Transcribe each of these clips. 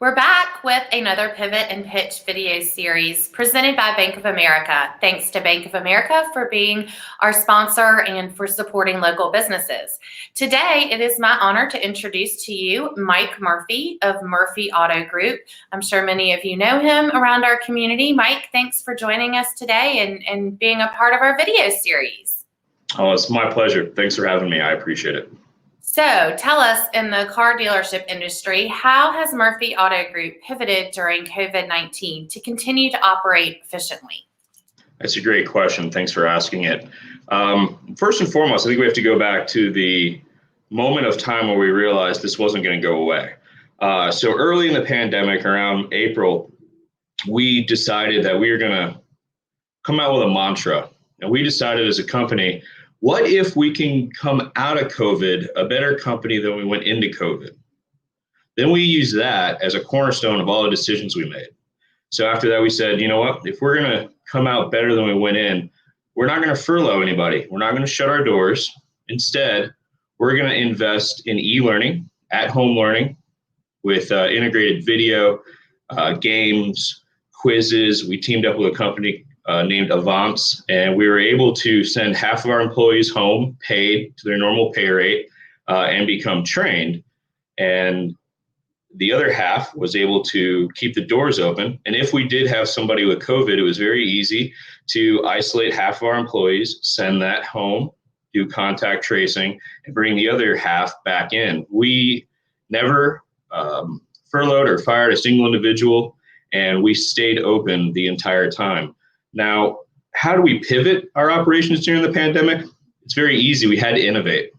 We're back with another Pivot and Pitch video series presented by Bank of America. Thanks to Bank of America for being our sponsor and for supporting local businesses. Today, it is my honor to introduce to you Mike Murphy of Murphy Auto Group. I'm sure many of you know him around our community. Mike, thanks for joining us today and being a part of our video series. Oh, it's my pleasure. Thanks for having me. I appreciate it. So tell us, in the car dealership industry, how has Murphy Auto Group pivoted during COVID-19 to continue to operate efficiently? That's a great question. Thanks for asking it. First and foremost, I think we have to go back to the moment of time where we realized this wasn't going to go away. So early in the pandemic, around April, we decided that we were going to come out with a mantra. And we decided as a company, what if we can come out of COVID a better company than we went into COVID? Then we use that as a cornerstone of all the decisions we made. So after that, we said, you know what, if we're going to come out better than we went in, we're not going to furlough anybody. We're not going to shut our doors. Instead, we're going to invest in e-learning, at-home learning with integrated video, games, quizzes. We teamed up with a company named Avance, and we were able to send half of our employees home paid to their normal pay rate and become trained. And the other half was able to keep the doors open. And if we did have somebody with COVID, it was very easy to isolate half of our employees, send that home, do contact tracing, and bring the other half back in. We never furloughed or fired a single individual, and we stayed open the entire time. Now, how do we pivot our operations during the pandemic? It's very easy. We had to innovate.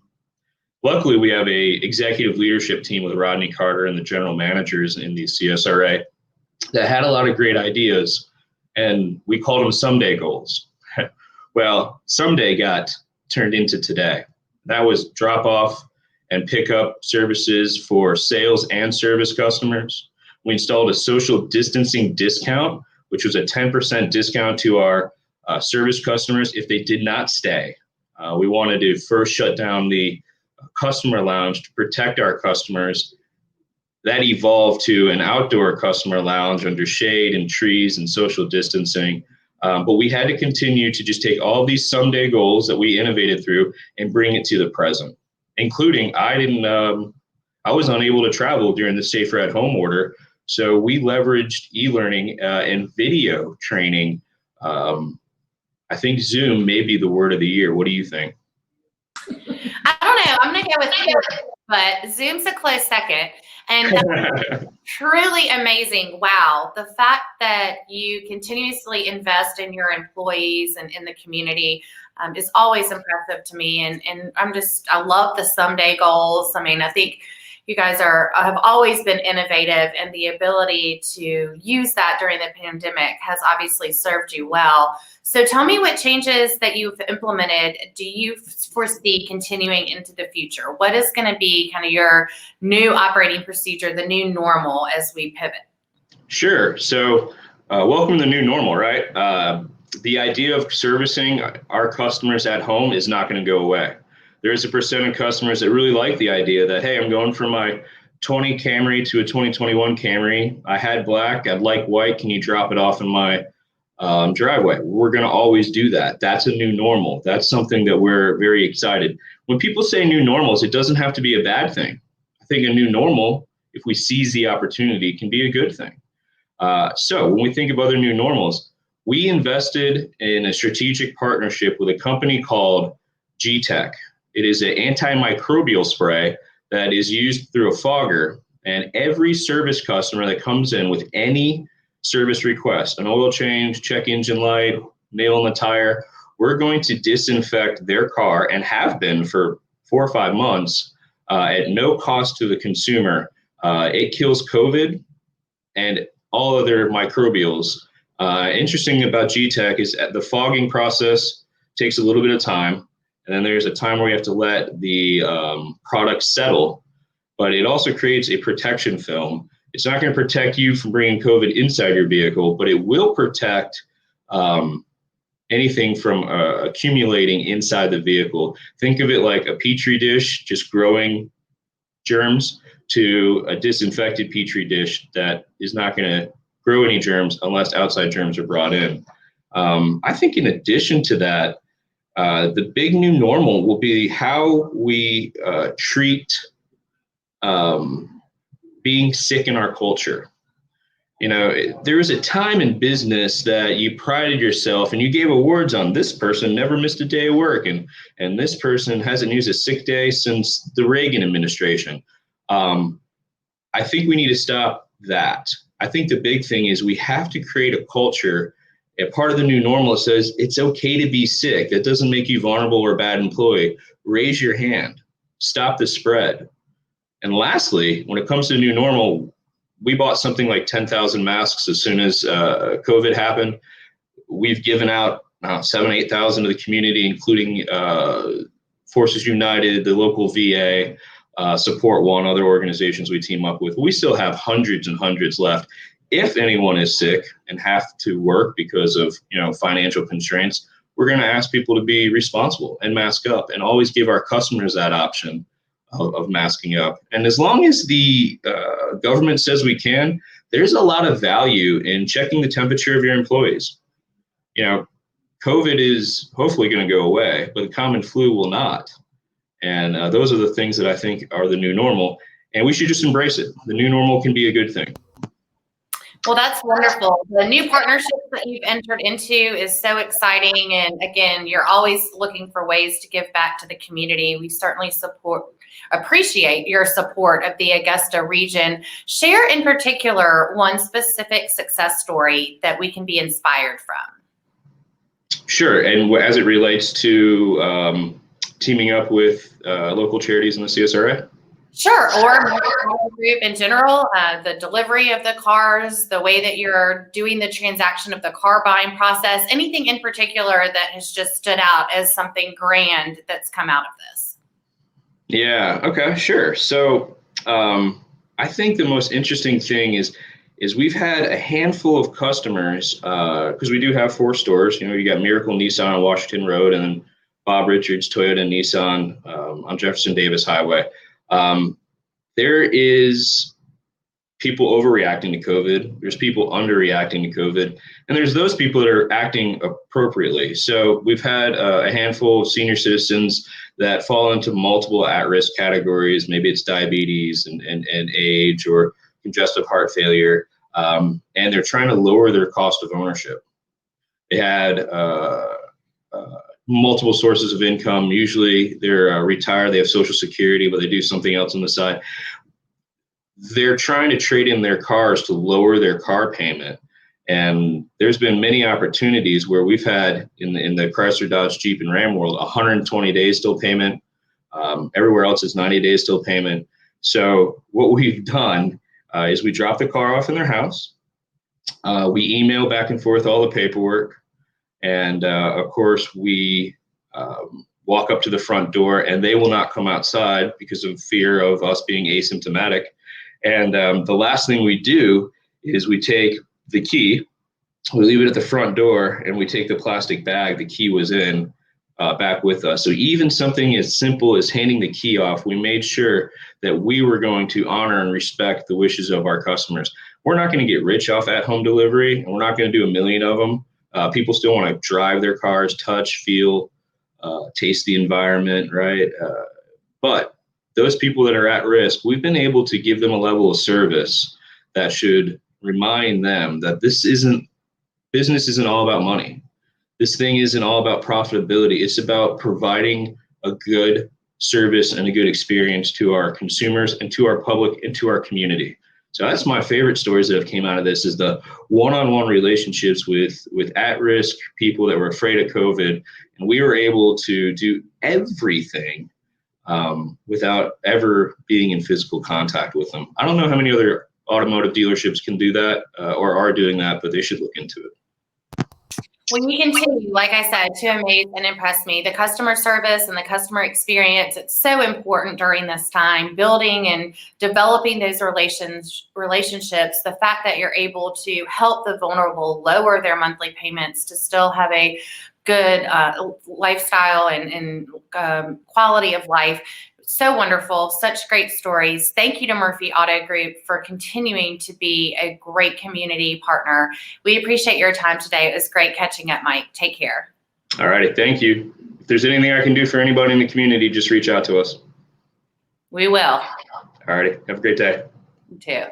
Luckily, we have a executive leadership team with Rodney Carter and the general managers in the CSRA that had a lot of great ideas, and we called them someday goals. Well, someday got turned into today. That was drop off and pick up services for sales and service customers. We installed a social distancing discount, which was a 10% discount to our service customers if they did not stay. We wanted to first shut down the customer lounge to protect our customers. That evolved to an outdoor customer lounge under shade and trees and social distancing. But we had to continue to just take all these someday goals that we innovated through and bring it to the present, including I was unable to travel during the Safer at Home order. So we leveraged e-learning and video training. I think Zoom may be the word of the year. What do you think? I don't know. I'm going to go with Zoom, but Zoom's a close second. And truly amazing. Wow. The fact that you continuously invest in your employees and in the community is always impressive to me. And I love the someday goals. I mean, I think you guys have always been innovative, and the ability to use that during the pandemic has obviously served you well. So tell me what changes that you've implemented do you foresee continuing into the future? What is going to be kind of your new operating procedure, the new normal as we pivot? Sure. So welcome to the new normal, right? The idea of servicing our customers at home is not going to go away. There is a percent of customers that really like the idea that, hey, I'm going from my 20 Camry to a 2021 Camry. I had black, I'd like white. Can you drop it off in my driveway? We're going to always do that. That's a new normal. That's something that we're very excited. When people say new normals, it doesn't have to be a bad thing. I think a new normal, if we seize the opportunity, can be a good thing. So when we think of other new normals, we invested in a strategic partnership with a company called G-Tech. It is an antimicrobial spray that is used through a fogger, and every service customer that comes in with any service request, an oil change, check engine light, nail in the tire, we're going to disinfect their car, and have been for 4 or 5 months at no cost to the consumer. It kills COVID and all other microbials. Interesting about G-Tech is that the fogging process takes a little bit of time. And then there's a time where you have to let the product settle, but it also creates a protection film. It's not going to protect you from bringing COVID inside your vehicle, but it will protect anything from accumulating inside the vehicle. Think of it like a petri dish, just growing germs. to a disinfected Petri dish that is not going to grow any germs unless outside germs are brought in. I think in addition to that, the big new normal will be how we treat being sick in our culture. You know, there was a time in business that you prided yourself and you gave awards on this person never missed a day of work, and this person hasn't used a sick day since the Reagan administration. I think we need to stop that. I think the big thing is we have to create a culture, a part of the new normal that says it's okay to be sick. That doesn't make you vulnerable or a bad employee. Raise your hand. Stop the spread. And lastly, when it comes to new normal, we bought something like 10,000 masks as soon as COVID happened. We've given out 7,000, 8,000 to the community, including Forces United, the local VA, Support One, other organizations we team up with. We still have hundreds and hundreds left. If anyone is sick and have to work because of financial constraints, we're going to ask people to be responsible and mask up, and always give our customers that option of masking up. And as long as the government says we can, there's a lot of value in checking the temperature of your employees. COVID is hopefully going to go away, but the common flu will not. And those are the things that I think are the new normal, and we should just embrace it. The new normal can be a good thing. Well, that's wonderful. The new partnerships that you've entered into is so exciting. And again, you're always looking for ways to give back to the community. We certainly appreciate your support of the Augusta region. Share in particular one specific success story that we can be inspired from. Sure. And as it relates to teaming up with local charities in the CSRA? Sure, or group in general, the delivery of the cars, the way that you're doing the transaction of the car buying process, anything in particular that has just stood out as something grand that's come out of this. Yeah, okay, sure. So I think the most interesting thing is we've had a handful of customers, because we do have 4 stores. You got Miracle Nissan on Washington Road, and then Bob Richards Toyota and Nissan on Jefferson Davis Highway. There is people overreacting to COVID. There's people underreacting to COVID, and there's those people that are acting appropriately. So we've had a handful of senior citizens that fall into multiple at-risk categories. Maybe it's diabetes and age or congestive heart failure, and they're trying to lower their cost of ownership. They had multiple sources of income. Usually they're retired, they have Social Security, but they do something else on the side. They're trying to trade in their cars to lower their car payment. And there's been many opportunities where we've had in the Chrysler, Dodge, Jeep, and Ram world, 120 days still payment. Everywhere else is 90 days still payment. So what we've done is we drop the car off in their house. We email back and forth all the paperwork. And of course, we walk up to the front door, and they will not come outside because of fear of us being asymptomatic. And the last thing we do is we take the key, we leave it at the front door, and we take the plastic bag the key was in back with us. So even something as simple as handing the key off, we made sure that we were going to honor and respect the wishes of our customers. We're not going to get rich off at-home delivery, and we're not going to do a million of them. People still want to drive their cars, touch, feel, taste the environment, right? But those people that are at risk, we've been able to give them a level of service that should remind them that business isn't all about money. This thing isn't all about profitability. It's about providing a good service and a good experience to our consumers and to our public and to our community. So that's my favorite stories that have came out of this, is the one-on-one relationships with at-risk people that were afraid of COVID. And we were able to do everything without ever being in physical contact with them. I don't know how many other automotive dealerships can do that or are doing that, but they should look into it. When you continue, like I said, to amaze and impress me, the customer service and the customer experience, it's so important during this time, building and developing those relationships, the fact that you're able to help the vulnerable lower their monthly payments to still have a good lifestyle and quality of life. So wonderful, such great stories. Thank you to Murphy Auto Group for continuing to be a great community partner. We appreciate your time today. It was great catching up, Mike. Take care. All righty, thank you. If there's anything I can do for anybody in the community, just reach out to us. We will. All righty, have a great day. You too.